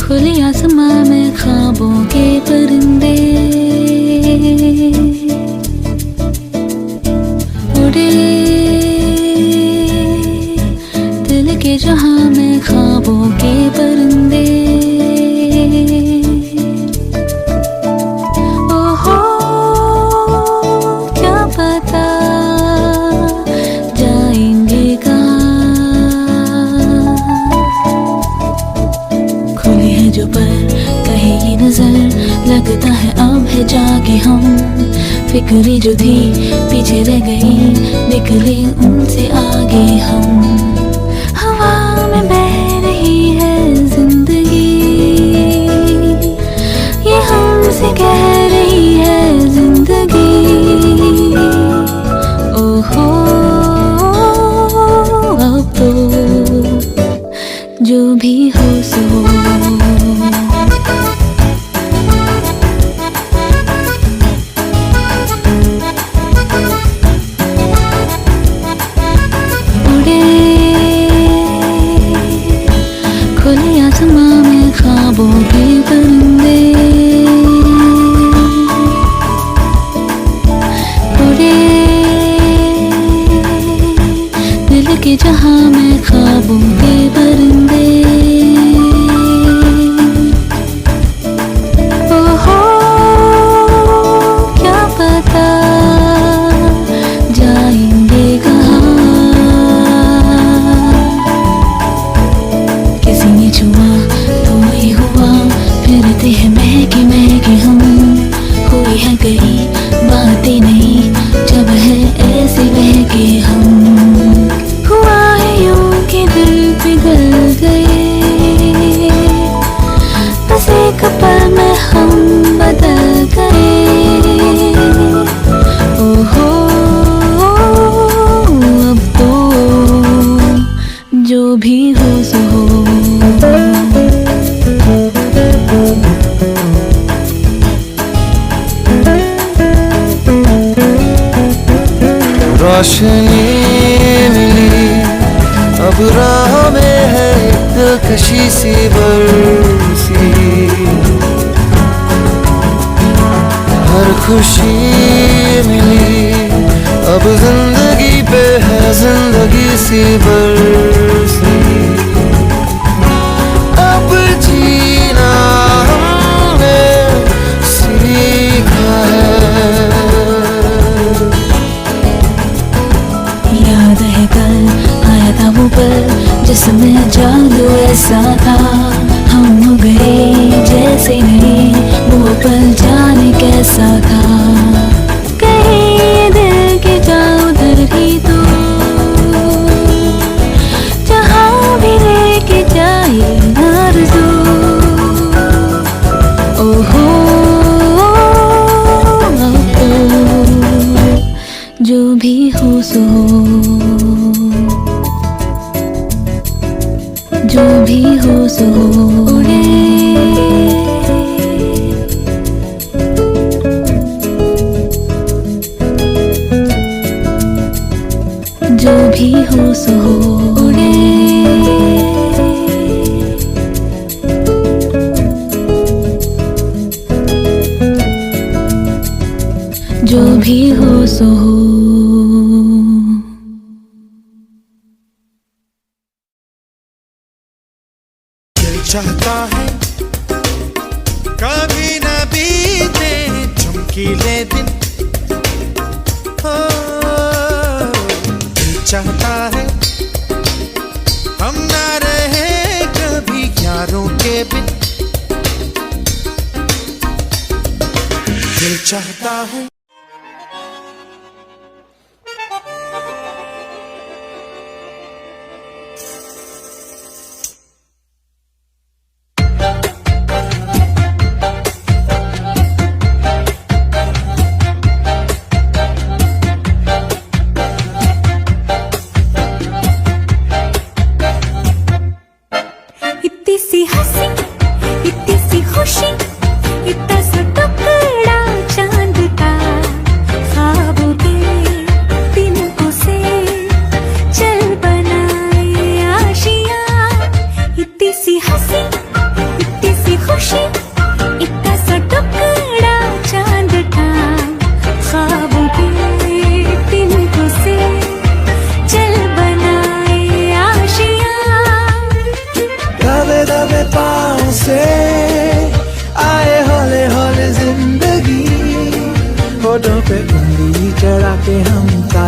खुले आसमां में ख्वाबों के परिंदे उड़े, दिल के जहां में ख्वाबों के परिंदे। ओहो क्या पता जाएंगे कहाँ। खुली है जो पर कहे ये नजर, लगता है अब है जागे हम। फिक्रें जो थी पीछे रह गई, निकले उनसे आगे हम। हवा में बह रही है जिंदगी, ये हमसे कह रही है जिंदगी। ओहो अब तो जो भी हो सो। खुले आसमां में ख्वाबों के परिंदे उड़े, दिल के जहां में ख्वाबों के परिंदे। ओहो क्या पता जाएंगे कहाँ। किसी ने छुआ तो ही हुआ, फिरते हैं महके महके हम। हुई है कई बातें नहीं, जब है ऐसे बहके हम। हुआ है यूं कि दिल पिघल गए, बस एक पल में हम बदल गए। ओहो अब तो जो भी हो सो हो। रोशनी मिली अब राह में है दिलकशी सी बरसी। हर खुशी मिली अब जिंदगी पे है जिंदगी सी बरसी। अब जीना हमने सीखा है। याद है कल आया था वो पल, जिसमें जादू ऐसा था। हम हो गए जैसे नहीं, वो पल जाने कैसा था। कहीं दिल के जाओ उधर ही तो, जहाँ भी लेके जाए आरज़ू। ओहो जो भी हो सो, जो भी हो सो उड़े। जो भी हो सो उड़े, जो भी हो सो हो। चाहता है कभी न बीते चमकीले दिन। दिल चाहता है हम ना रहे कभी यारों के बिन। दिल चाहता है इतनी सी खुशी, इतना सा टुकड़ा चांद का।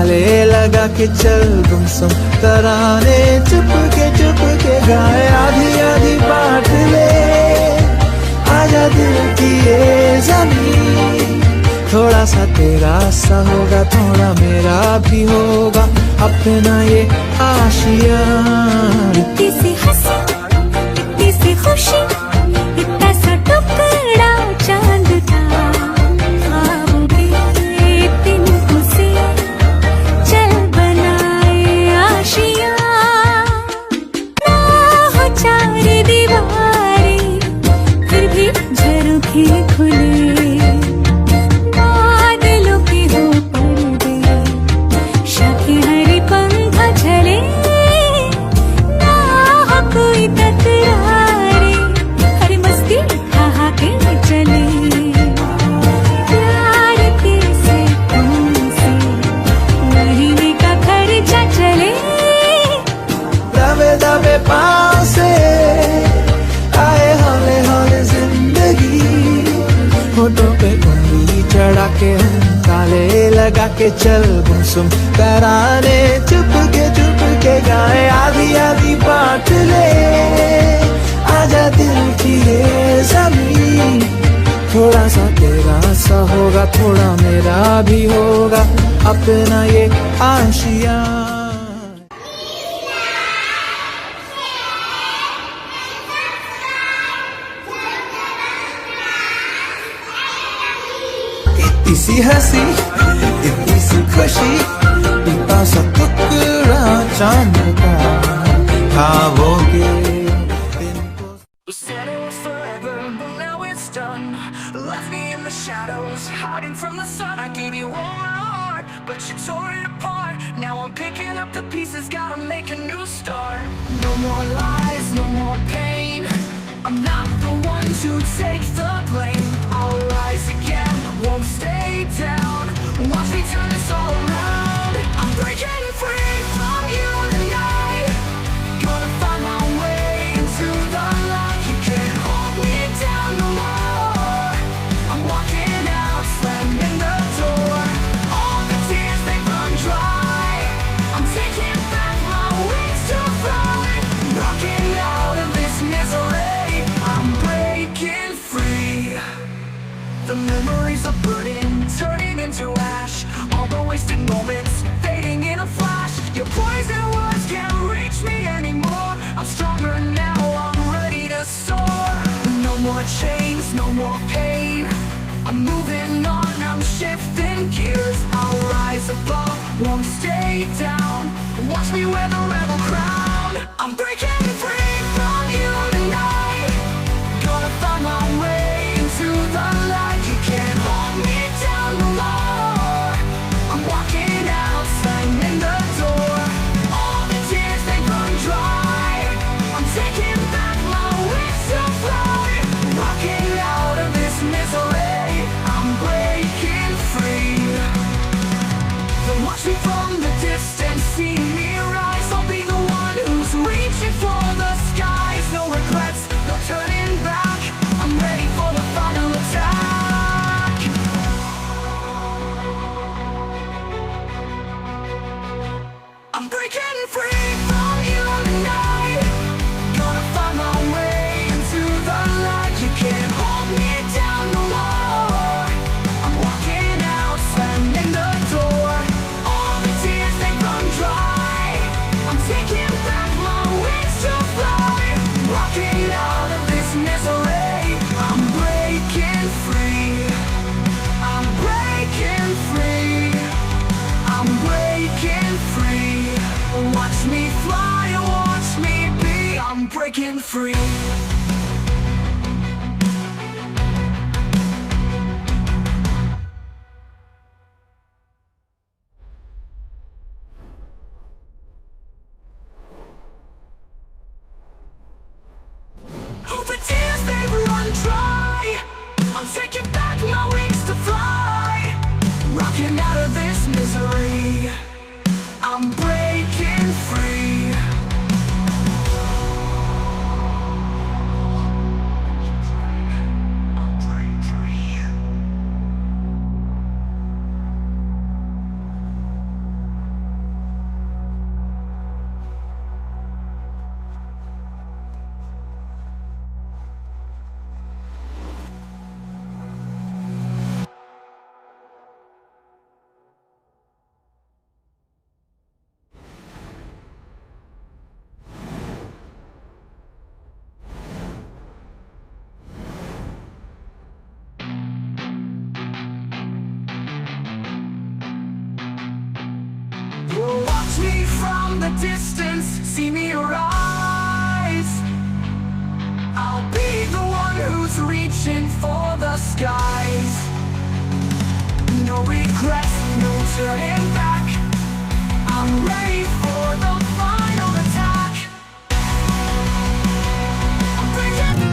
गले लगा के चल गुमसुम तराने चुप के गाए आधी आधी बांट ले आजा दिल की ये ज़मीन थोड़ा सा तेरा सा होगा थोड़ा मेरा भी होगा अपना ये आशिया इतनी सी हंसी इतनी सी खुशी इतना सा टुकड़ा चांद का ख्वाबों के तिनकों से चल बनाए आशिया ना हो चार दीवारें फिर भी झरोखे खुले बादलों के हो पर्दे शाखे हरी पंखा झले ना हो कोई तकरारे हर मस्ती कहा के चले प्यार के से तुमसे महीने का खर्चा चले दबे दबे पाँव से आए हौले हौले जिंदगी होठों पे उंगली चढ़ा के हम ताले लगा के चल गुमसुम तराने चुप के गाए आधी आधी बांट ले आजा दिल की ये ज़मीन थोड़ा सा तेरा सा होगा थोड़ा मेरा भी होगा अपना ये आशिया इतनी सी हंसी इतनी सी खुशी इतना सा टुकड़ा चांद का ख्वाबों के We said it was forever, but now it's done. Left me in the shadows, hiding from the sun. I gave you all my heart, but you tore it apart. Now I'm picking up the pieces, gotta make a new start. No more lies, no more pain. I'm not the one to take the blame. I'll rise again, won't stay down. Watch me turn this all around. I'm breaking free from you tonight. Gonna find my way into the light. You can't hold me down no more. I'm walking out, slamming the door. All the tears they run dry. I'm taking back my wings to fly. Rocking out of this misery. I'm breaking free. The memories are burning, turning into ash. All the wasted moments fading in a flash. Your poison words can't reach me anymore. I'm stronger now, I'm ready to soar. No more chains, no more pain. I'm moving on, I'm shifting gears. I'll rise above, won't stay down. Watch me wear the rebel crown. I'm breaking free from you tonight. Gonna find my way into the light. You can't hold me down no more. I'm walking out, slamming the door. All the tears they run dry. I'm taking back my wings to fly. Rocking out of this misery. I'm breaking free. Then watch me from the distance, see me rise. I'll be the one who's reaching for the skies. No regrets, no turning back. I'm ready for the final attack. I'm breaking free from you tonight. Gonna find my way into the light. You can't hold me down no more. I'm walking out, slamming the door. All the tears they run dry. I'm taking back my wings to fly. Rocking out of this misery. I'm breaking free. I'm breaking free. I'm breaking free. Watch me fly, watch me be. I'm breaking free. Oh, the tears they run dry. I'm taking back my wings to fly. Rocking out of this misery. I'm breaking free. the distance, see me rise. I'll be the one who's reaching for the skies. No regrets, no turning back. I'm ready for the final attack. I'm bringing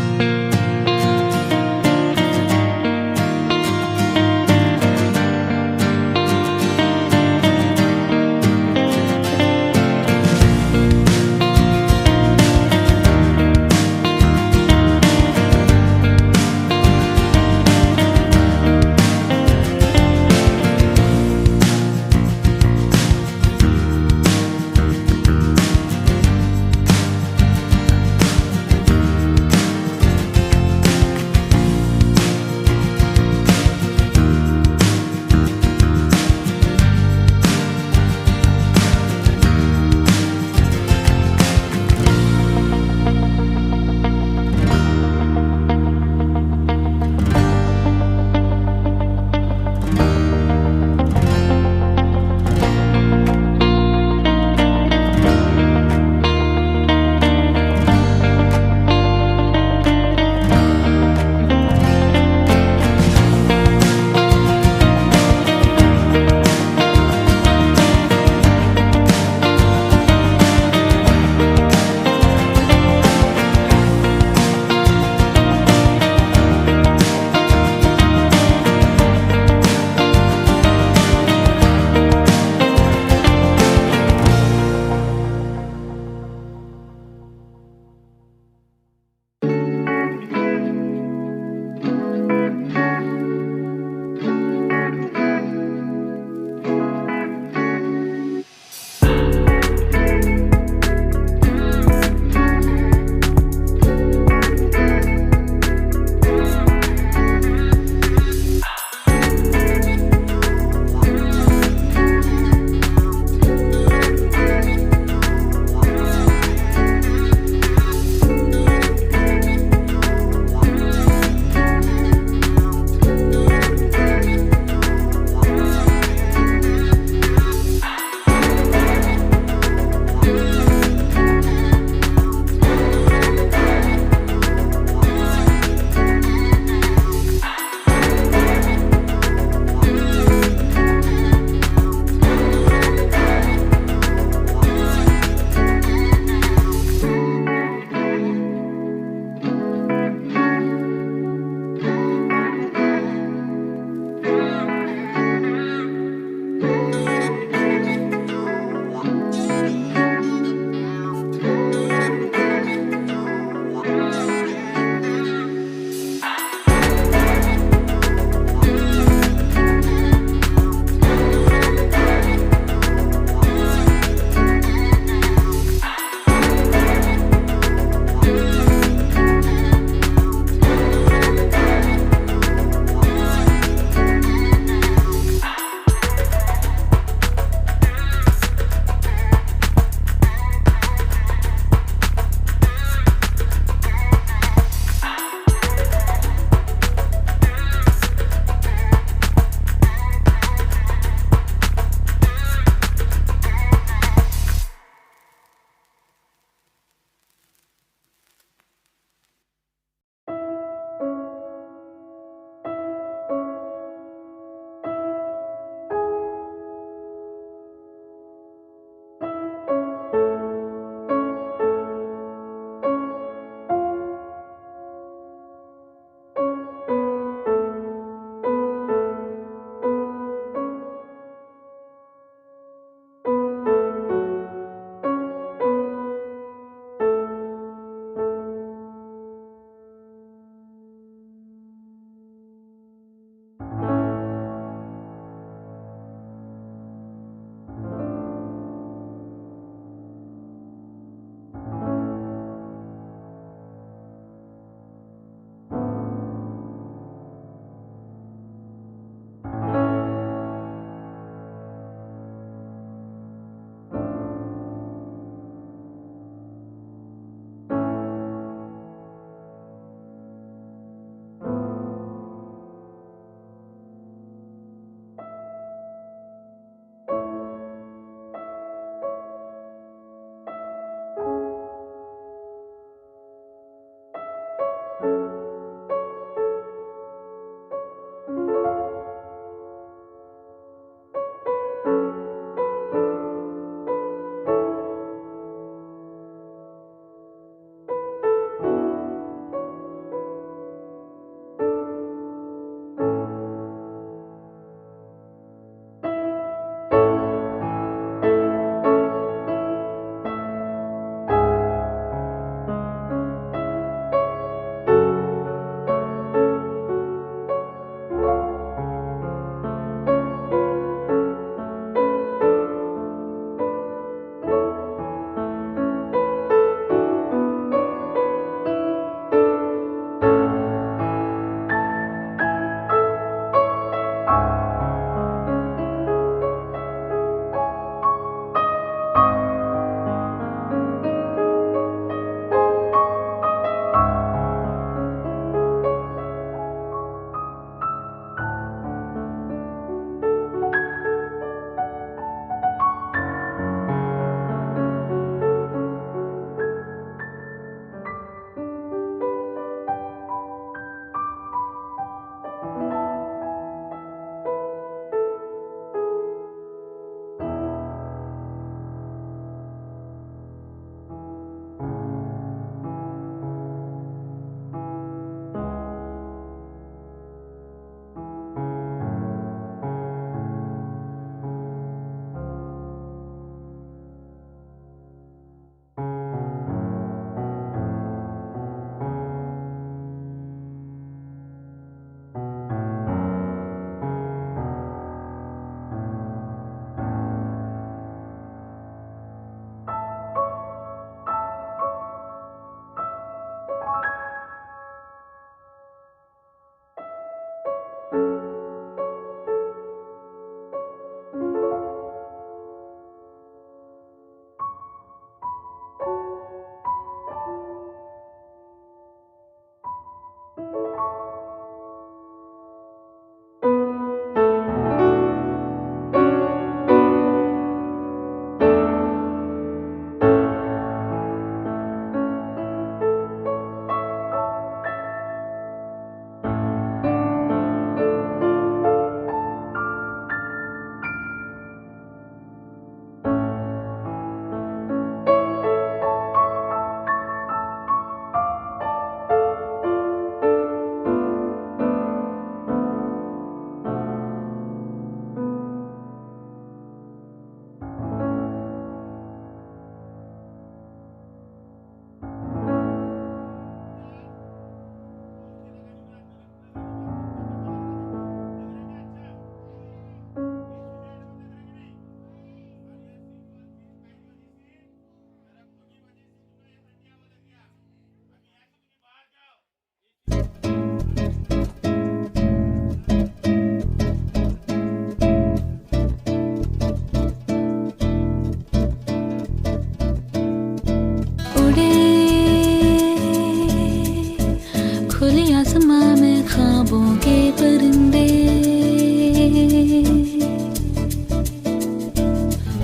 आसमां में ख्वाबों के परिंदे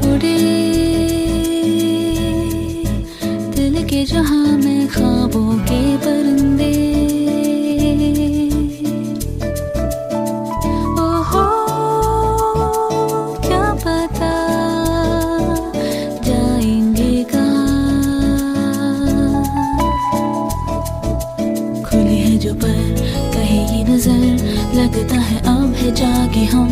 उड़े, दिल के जहां में ख्वाबों के परिंदे। ओहो क्या पता जाएंगे कहाँ। खुली है जो पर कहे ये नजर, लगता है अब है जागे हम।